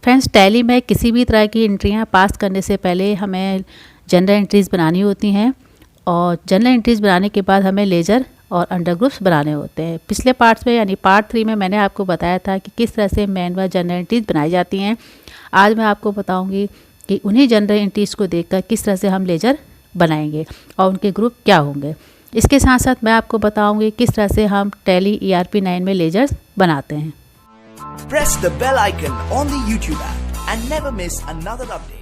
Friends, tally में किसी भी तरह की एंट्रियां पास करने से पहले हमें जनरल एंट्रीज़ बनानी होती हैं और जनरल एंट्रीज़ बनाने के बाद हमें लेजर और अंडर ग्रुप्स बनाने होते हैं। पिछले पार्ट्स में यानी पार्ट 3 में मैंने आपको बताया था कि किस तरह से मैन व जनरल एंट्रीज़ बनाई जाती हैं। आज मैं आपको बताऊंगी कि उन्हीं जनरल एंट्रीज़ को देखकर किस तरह से हम लेजर बनाएंगे और उनके ग्रुप क्या होंगे। इसके साथ साथ मैं आपको बताऊंगी किस तरह से हम टैली ERP 9 में लेजर्स बनाते हैं। Press the bell icon on the YouTube app and never miss another update.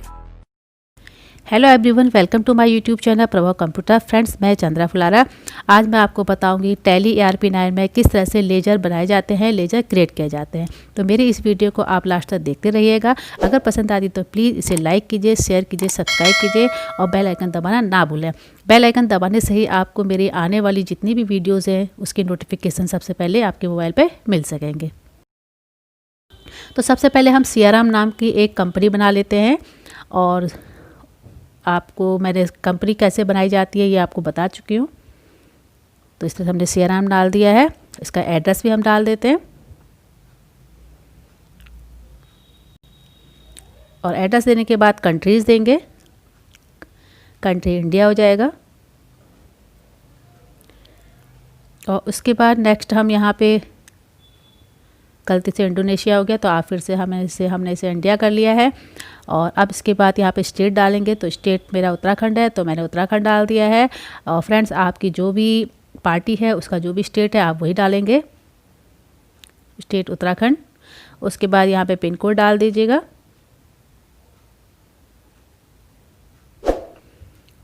Hello everyone, welcome to my YouTube channel Prabha computer. Friends, मैं चंद्रा फुलारा। आज मैं आपको बताऊंगी टैली ERP 9 में किस तरह से लेजर बनाए जाते हैं, लेजर क्रिएट किए जाते हैं। तो मेरी इस वीडियो को आप लास्ट तक देखते रहिएगा। अगर पसंद आती तो प्लीज़ इसे लाइक कीजिए, शेयर कीजिए, सब्सक्राइब कीजिए और बेल आइकन दबाना ना भूलें। बेल आइकन दबाने से ही आपको मेरी आने वाली जितनी भी वीडियोज़ हैं उसकी नोटिफिकेशन सबसे पहले आपके मोबाइल पर मिल सकेंगे। तो सबसे पहले हम CRM नाम की एक कंपनी बना लेते हैं और आपको मैंने कंपनी कैसे बनाई जाती है ये आपको बता चुकी हूँ। तो इस तरह हमने CRM डाल दिया है। इसका एड्रेस भी हम डाल देते हैं और एड्रेस देने के बाद कंट्रीज़ देंगे। कंट्री इंडिया हो जाएगा और उसके बाद नेक्स्ट हम यहाँ पे गलती से इंडोनेशिया हो गया तो आप फिर से हमने इसे इंडिया कर लिया है। और अब इसके बाद यहाँ पे स्टेट डालेंगे। तो स्टेट मेरा उत्तराखंड है तो मैंने उत्तराखंड डाल दिया है। और फ्रेंड्स, आपकी जो भी पार्टी है उसका जो भी स्टेट है आप वही डालेंगे, स्टेट उत्तराखंड। उसके बाद यहाँ पे पिन कोड डाल दीजिएगा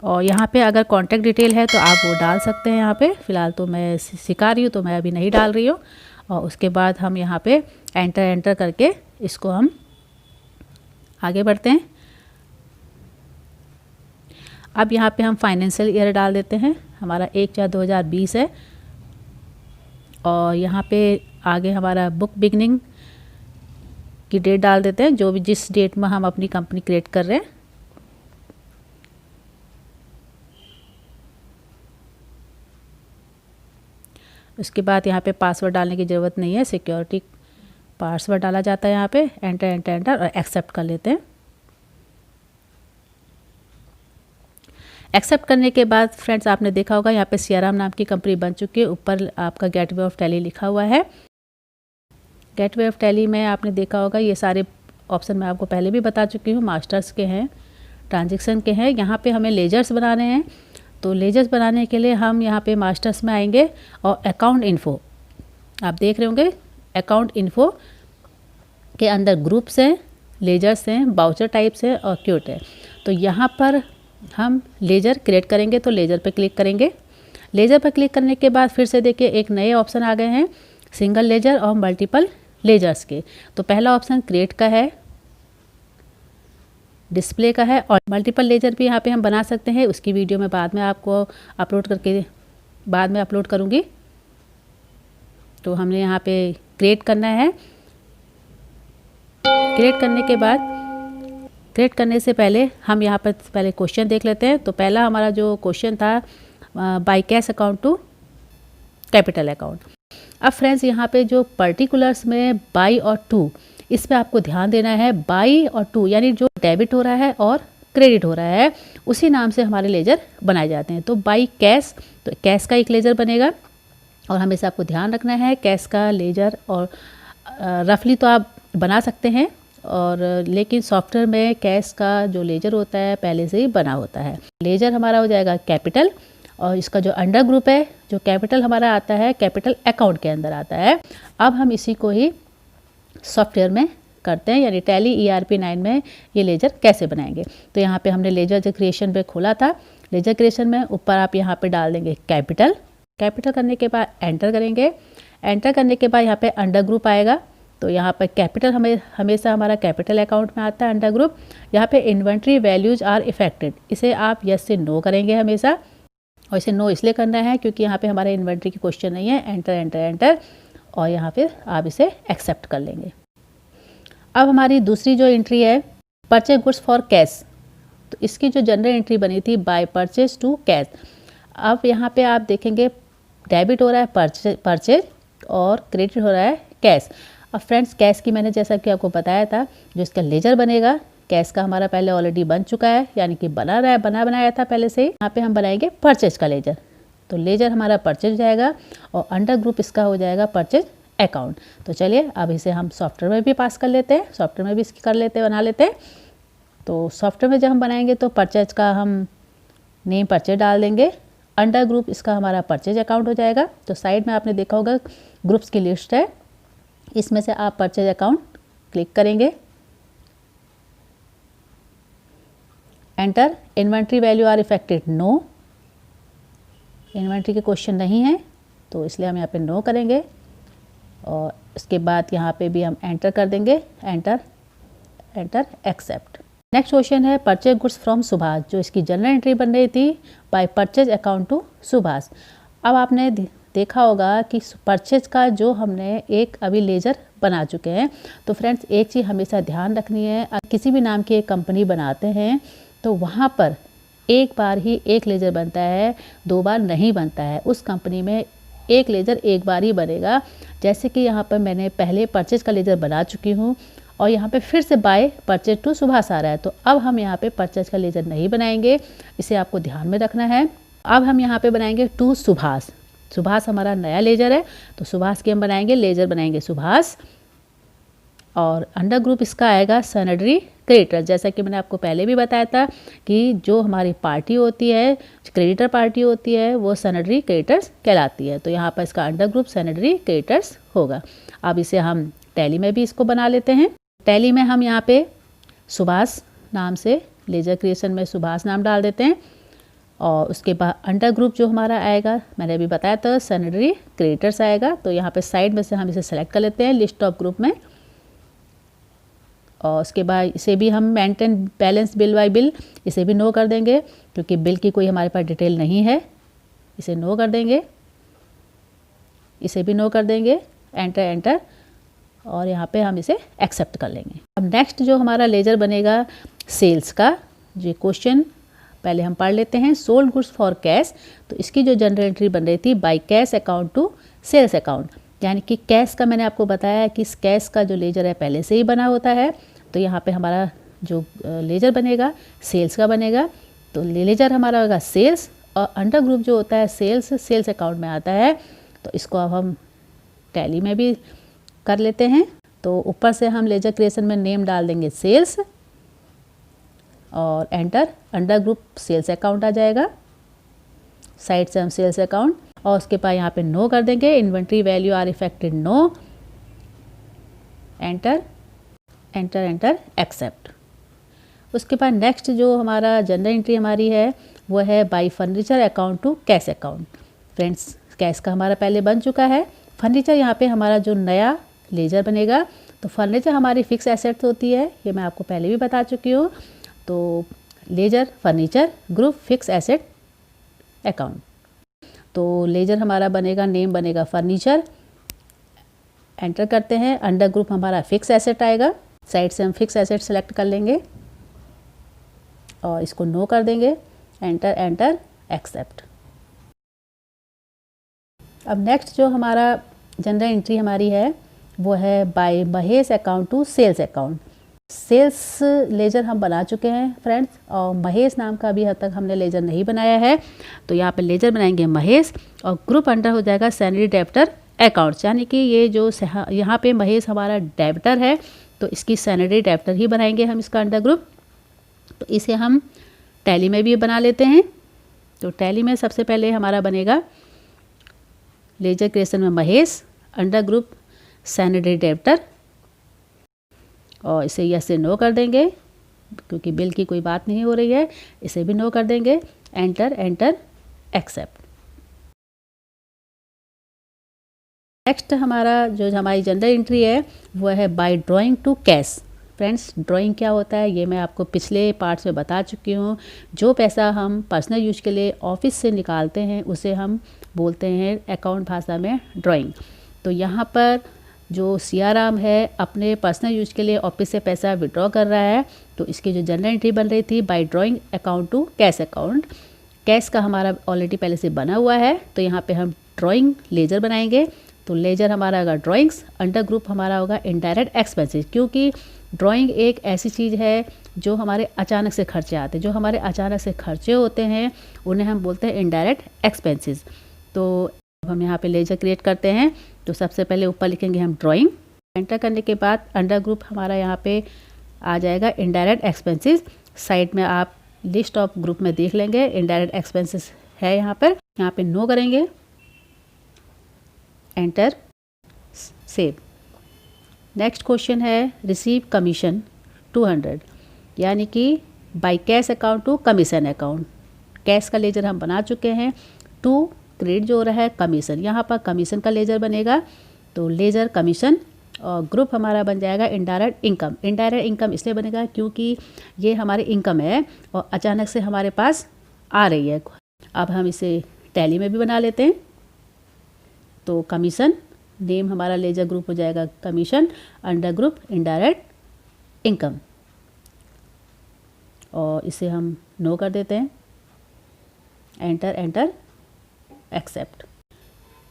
और यहाँ पे अगर कॉन्टैक्ट डिटेल है तो आप वो डाल सकते हैं। यहाँ पे फ़िलहाल तो मैं सिखा रही हूँ तो मैं अभी नहीं डाल रही हूँ। और उसके बाद हम यहाँ पे एंटर करके इसको हम आगे बढ़ते हैं। अब यहाँ पे हम फाइनेंशियल ईयर डाल देते हैं। हमारा 1/4/2020 है और यहाँ पे आगे हमारा बुक बिगनिंग की डेट डाल देते हैं, जो भी जिस डेट में हम अपनी कंपनी क्रिएट कर रहे हैं। उसके बाद यहाँ पे पासवर्ड डालने की ज़रूरत नहीं है, सिक्योरिटी पासवर्ड डाला जाता है। यहाँ पे एंटर और एक्सेप्ट कर लेते हैं। एक्सेप्ट करने के बाद फ्रेंड्स, आपने देखा होगा यहाँ पे CRM नाम की कंपनी बन चुकी है। ऊपर आपका गेटवे ऑफ टैली लिखा हुआ है। गेटवे ऑफ टैली में आपने देखा होगा ये सारे ऑप्शन मैं आपको पहले भी बता चुकी हूँ। मास्टर्स के हैं, ट्रांजेक्शन के हैं। यहाँ पे हमें लेजर्स बनाने हैं। तो लेजर्स बनाने के लिए हम यहाँ पे मास्टर्स में आएंगे और अकाउंट इन्फो आप देख रहे होंगे। अकाउंट इन्फो के अंदर ग्रुप्स हैं, लेजर्स हैं, बाउचर टाइप्स हैं और क्यूट है। तो यहाँ पर हम लेजर क्रिएट करेंगे तो लेजर पे क्लिक करेंगे। लेजर पर क्लिक करने के बाद फिर से देखिए एक नए ऑप्शन आ गए हैं, सिंगल लेजर और मल्टीपल लेजर्स के। तो पहला ऑप्शन क्रिएट का है, डिस्प्ले का है और मल्टीपल लेजर भी यहाँ पे हम बना सकते हैं। उसकी वीडियो मैं बाद में आपको अपलोड करूँगी। तो हमने यहाँ पे क्रिएट करना है। क्रिएट करने के बाद क्रिएट करने से पहले हम यहाँ पर पहले क्वेश्चन देख लेते हैं। तो पहला हमारा जो क्वेश्चन था, by cash account to capital account. अब फ्रेंड्स, यहाँ पे जो पर्टिकुलर्स में बाई और टू, इस पे आपको ध्यान देना है। बाई और टू यानी जो डेबिट हो रहा है और क्रेडिट हो रहा है उसी नाम से हमारे लेजर बनाए जाते हैं। तो बाई कैश, तो कैश का एक लेजर बनेगा और हमेशा आपको ध्यान रखना है कैश का लेजर। और रफली तो आप बना सकते हैं और लेकिन सॉफ्टवेयर में कैश का जो लेजर होता है पहले से ही बना होता है। लेजर हमारा हो जाएगा कैपिटल और इसका जो अंडर ग्रुप है, जो कैपिटल हमारा आता है, कैपिटल अकाउंट के अंदर आता है। अब हम इसी को ही सॉफ्टवेयर में करते हैं, यानी टैली ERP 9 में ये लेजर कैसे बनाएंगे। तो यहाँ पे हमने लेजर जो क्रिएशन पे खोला था, लेजर क्रिएशन में ऊपर आप यहाँ पे डाल देंगे कैपिटल करने के बाद एंटर करेंगे। एंटर करने के बाद यहाँ पे अंडर ग्रुप आएगा। तो यहाँ पर कैपिटल हमेशा हमारा कैपिटल अकाउंट में आता है अंडर ग्रुप। यहाँ पे इन्वेंट्री वैल्यूज आर इफेक्टेड, इसे आप यस से नो करेंगे हमेशा। और इसे नो इसलिए करना है क्योंकि यहाँ पे हमारे इन्वेंट्री की क्वेश्चन नहीं है। एंटर और यहाँ पे आप इसे एक्सेप्ट कर लेंगे। अब हमारी दूसरी जो एंट्री है, परचेज गुड्स फॉर कैश। तो इसकी जो जनरल एंट्री बनी थी, बाय परचेज टू कैश। अब यहाँ पे आप देखेंगे डेबिट हो रहा है परचेज और क्रेडिट हो रहा है कैश। अब फ्रेंड्स कैश की मैंने जैसा कि आपको बताया था, जो इसका लेजर बनेगा, कैश का हमारा पहले ऑलरेडी बन चुका है, यानी कि बनाया था पहले से ही। यहाँ पे हम बनाएंगे परचेज का लेजर। तो लेजर हमारा परचेज जाएगा और अंडर ग्रुप इसका हो जाएगा परचेज अकाउंट। तो चलिए अब इसे हम सॉफ्टवेयर में भी पास कर लेते हैं, सॉफ्टवेयर में भी इसकी कर लेते हैं, बना लेते हैं। तो सॉफ्टवेयर में जब हम बनाएंगे तो परचेज का हम नेम परचेज डाल देंगे, अंडर ग्रुप इसका हमारा परचेज अकाउंट हो जाएगा। तो साइड में आपने देखा होगा ग्रुप्स की लिस्ट है, इसमें से आप परचेज अकाउंट क्लिक करेंगे। Enter inventory value are affected no, inventory के क्वेश्चन नहीं है तो इसलिए हम यहाँ पे नो करेंगे। और इसके बाद यहाँ पे भी हम एंटर कर देंगे, एंटर एक्सेप्ट। नेक्स्ट क्वेश्चन है परचेज गुड्स फ्रॉम सुभाष, जो इसकी जनरल एंट्री बन रही थी by purchase account to Subhash. अब आपने देखा होगा कि परचेज का जो हमने एक अभी लेजर बना चुके हैं। तो फ्रेंड्स एक चीज़ हमेशा ध्यान रखनी है, किसी भी नाम की एक कंपनी बनाते हैं तो वहाँ पर एक बार ही एक लेजर बनता है, 2 बार नहीं बनता है। उस कंपनी में एक लेजर एक बार ही बनेगा। जैसे कि यहाँ पर मैंने पहले परचेज का लेजर बना चुकी हूँ और यहाँ पे फिर से बाय परचेज टू सुभाष आ रहा है, तो अब हम यहाँ पे परचेज का लेजर नहीं बनाएंगे, इसे आपको ध्यान में रखना है। अब हम यहाँ पे बनाएंगे टू सुभाष। सुभाष हमारा नया लेजर है, तो सुभाष की हम बनाएंगे, लेजर बनाएंगे सुभाष। और अंडर ग्रुप इसका आएगा सैनिटरी क्रेडिटर। जैसा कि मैंने आपको पहले भी बताया था कि जो हमारी पार्टी होती है, क्रेडिटर पार्टी होती है, वो सैनिटरी क्रेडिटर्स कहलाती है। तो यहाँ पर इसका अंडर ग्रुप सैनिटरी क्रेडिटर्स होगा। अब इसे हम टैली में भी इसको बना लेते हैं। टैली में हम यहाँ पे सुभाष नाम से लेजर क्रिएशन में सुभाष नाम डाल देते हैं और उसके बाद अंडर ग्रुप जो हमारा आएगा, मैंने अभी बताया था सैनिटरी क्रेडिटर्स आएगा। तो यहाँ पे साइड में से हम इसे सेलेक्ट कर लेते हैं लिस्ट ऑफ ग्रुप में। और उसके बाद इसे भी हम maintain balance bill bye bill, इसे भी नो कर देंगे क्योंकि बिल की कोई हमारे पास डिटेल नहीं है, इसे नो कर देंगे, इसे भी नो कर देंगे, एंटर और यहाँ पे हम इसे एक्सेप्ट कर लेंगे। अब नेक्स्ट जो हमारा लेजर बनेगा सेल्स का, जो क्वेश्चन पहले हम पढ़ लेते हैं। सोल्ड गुड्स फॉर कैश, तो इसकी जो जनरल एंट्री बन रही थी by cash account to sales account, यानी कि कैश का मैंने आपको बताया कि इस कैश का जो लेजर है पहले से ही बना होता है। तो यहाँ पे हमारा जो लेजर बनेगा सेल्स का बनेगा। तो लेजर हमारा होगा सेल्स और अंडर ग्रुप जो होता है सेल्स अकाउंट में आता है। तो इसको अब हम टैली में भी कर लेते हैं। तो ऊपर से हम लेजर क्रिएशन में नेम डाल देंगे सेल्स और enter, under group sales account आ जाएगा। साइड से हम सेल्स अकाउंट और उसके बाद यहाँ पे नो कर देंगे, inventory value are affected no, enter accept. उसके बाद नेक्स्ट जो हमारा जनरल एंट्री हमारी है वो है by furniture account to cash account. Friends cash का हमारा पहले बन चुका है, फर्नीचर यहाँ पे हमारा जो नया लेजर बनेगा। तो फर्नीचर हमारी फिक्स एसेट्स होती है, ये मैं आपको पहले भी बता चुकी हूँ। तो ledger furniture group fix asset account. तो लेजर हमारा बनेगा, नेम बनेगा फर्नीचर, एंटर करते हैं। अंडर ग्रुप हमारा फिक्स एसेट आएगा, साइड से हम फिक्स एसेट सेलेक्ट कर लेंगे और इसको नो कर देंगे, एंटर एक्सेप्ट। अब नेक्स्ट जो हमारा जनरल एंट्री हमारी है वो है by Mahesh account to sales account. Sales ledger हम बना चुके हैं फ्रेंड्स और महेश नाम का अभी हद तक हमने लेजर नहीं बनाया है। तो यहाँ पे लेजर बनाएंगे महेश और ग्रुप अंडर हो जाएगा सैनिटरी डेब्टर अकाउंट्स, यानी कि ये जो यहाँ पे महेश हमारा डेब्टर है तो इसकी सैनिटरी डेब्टर ही बनाएंगे हम इसका अंडर ग्रुप। तो इसे हम टैली में भी बना लेते हैं। तो टैली में सबसे पहले हमारा बनेगा लेजर क्रिएशन में Mahesh, under group sanitary debtor और इसे यस से नो कर देंगे क्योंकि बिल की कोई बात नहीं हो रही है, इसे भी नो कर देंगे, एंटर एक्सेप्ट। नेक्स्ट हमारा जो हमारी जनरल एंट्री है वो है by drawing to cash. Friends drawing क्या होता है ये मैं आपको पिछले पार्ट्स में बता चुकी हूँ। जो पैसा हम पर्सनल यूज के लिए ऑफिस से निकालते हैं उसे हम बोलते हैं अकाउंट भाषा में ड्राइंग। तो यहाँ पर जो सियाराम है अपने पर्सनल यूज के लिए ऑफिस से पैसा विड्रॉ कर रहा है, तो इसकी जो जनरल एंट्री बन रही थी by drawing account to cash account. Cash का हमारा ऑलरेडी पहले से बना हुआ है, तो यहाँ पे हम ड्राइंग लेजर बनाएंगे। तो लेजर हमारा होगा ड्राइंग्स, अंडर ग्रुप हमारा होगा इनडायरेक्ट एक्सपेंसेस, क्योंकि ड्राइंग एक ऐसी चीज़ है जो हमारे अचानक से खर्चे आते हैं। जो हमारे अचानक से खर्चे होते हैं उन्हें हम बोलते हैं इनडायरेक्ट एक्सपेंसेस। तो अब हम यहाँ पे लेजर क्रिएट करते हैं। तो सबसे पहले ऊपर लिखेंगे हम ड्राइंग, एंटर करने के बाद अंडर ग्रुप हमारा यहाँ पे आ जाएगा इनडायरेक्ट एक्सपेंसेस। साइड में आप लिस्ट ऑफ ग्रुप में देख लेंगे इनडायरेक्ट एक्सपेंसेस है यहाँ पर। यहाँ पे नो करेंगे, एंटर, सेव। नेक्स्ट क्वेश्चन है रिसीव कमीशन 200, यानी कि by cash account to commission account. Cash का लेजर हम बना चुके हैं, टू क्रेडिट जो हो रहा है कमीशन, यहाँ पर कमीशन का लेजर बनेगा। तो लेजर कमीशन और ग्रुप हमारा बन जाएगा इनडायरेक्ट इनकम। इनडायरेक्ट इनकम इसलिए बनेगा क्योंकि ये हमारी इनकम है और अचानक से हमारे पास आ रही है। अब हम इसे टैली में भी बना लेते हैं। तो कमीशन, नेम हमारा लेजर ग्रुप हो जाएगा commission, under group indirect income, और इसे हम नो कर देते हैं, एंटर, एंटर, एक्सेप्ट।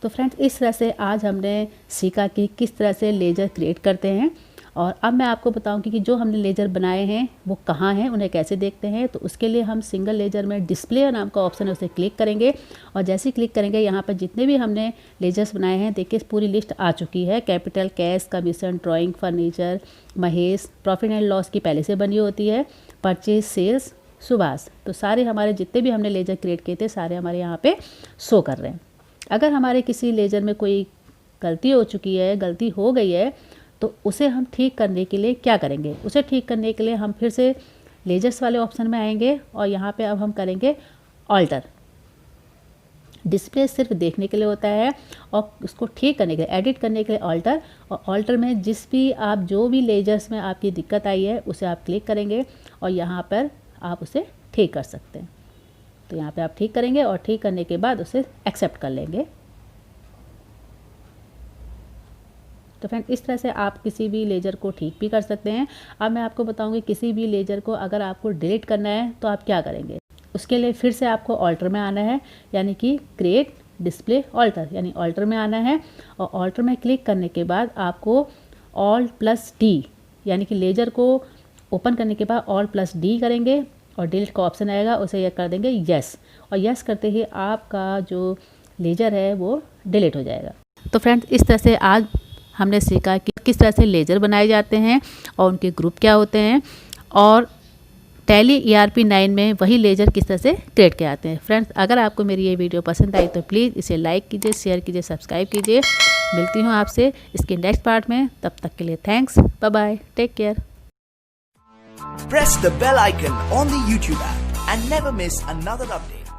तो फ्रेंड्स, इस तरह से आज हमने सीखा कि किस तरह से लेजर क्रिएट करते हैं। और अब मैं आपको बताऊंगी कि जो हमने लेजर बनाए हैं वो कहाँ हैं, उन्हें कैसे देखते हैं। तो उसके लिए हम सिंगल लेजर में डिस्प्ले नाम का ऑप्शन है, उसे क्लिक करेंगे और जैसे ही क्लिक करेंगे यहाँ पर जितने भी हमने लेजर्स बनाए हैं देखिए पूरी लिस्ट आ चुकी है। Capital, cash, commission, drawing, furniture, Mahesh, profit and loss की पहले से बनी होती है, परचेज, सेल्स, सुभाष। तो सारे हमारे जितने भी हमने लेजर क्रिएट किए थे सारे हमारे यहाँ पे शो कर रहे हैं। अगर हमारे किसी लेजर में कोई गलती हो चुकी है, गलती हो गई है, तो उसे हम ठीक करने के लिए क्या करेंगे? उसे ठीक करने के लिए हम फिर से लेजर्स वाले ऑप्शन में आएंगे और यहाँ पे अब हम करेंगे ऑल्टर। डिस्प्ले सिर्फ देखने के लिए होता है और उसको ठीक करने के लिए, एडिट करने के लिए ऑल्टर। और ऑल्टर में जिस भी आप जो भी लेजर्स में आपकी दिक्कत आई है उसे आप क्लिक करेंगे और यहाँ पर आप उसे ठीक कर सकते हैं। तो यहाँ पे आप ठीक करेंगे और ठीक करने के बाद उसे एक्सेप्ट कर लेंगे। तो फ्रेंड, इस तरह से आप किसी भी लेजर को ठीक भी कर सकते हैं। अब मैं आपको बताऊंगी किसी भी लेजर को अगर आपको डिलीट करना है तो आप क्या करेंगे। उसके लिए फिर से आपको ऑल्टर में आना है, यानी कि क्रिएट डिस्प्ले ऑल्टर, यानी ऑल्टर में आना है और ऑल्टर में क्लिक करने के बाद आपको Alt+D, यानी कि लेजर को ओपन करने के बाद Alt+D करेंगे और डिलीट का ऑप्शन आएगा, उसे यह कर देंगे यस, और यस करते ही आपका जो लेजर है वो डिलीट हो जाएगा। तो फ्रेंड्स, इस तरह से आज हमने सीखा कि किस तरह से लेजर बनाए जाते हैं और उनके ग्रुप क्या होते हैं, और टैली ERP 9 में वही लेजर किस तरह से क्रिएट किए जाते हैं। फ्रेंड्स, अगर आपको मेरी ये वीडियो पसंद आई तो प्लीज़ इसे लाइक कीजिए, शेयर कीजिए, सब्सक्राइब कीजिए। मिलती हूँ आपसे इसके नेक्स्ट पार्ट में, तब तक के लिए thanks, bye bye, take care. Press the bell icon on the YouTube app and never miss another update.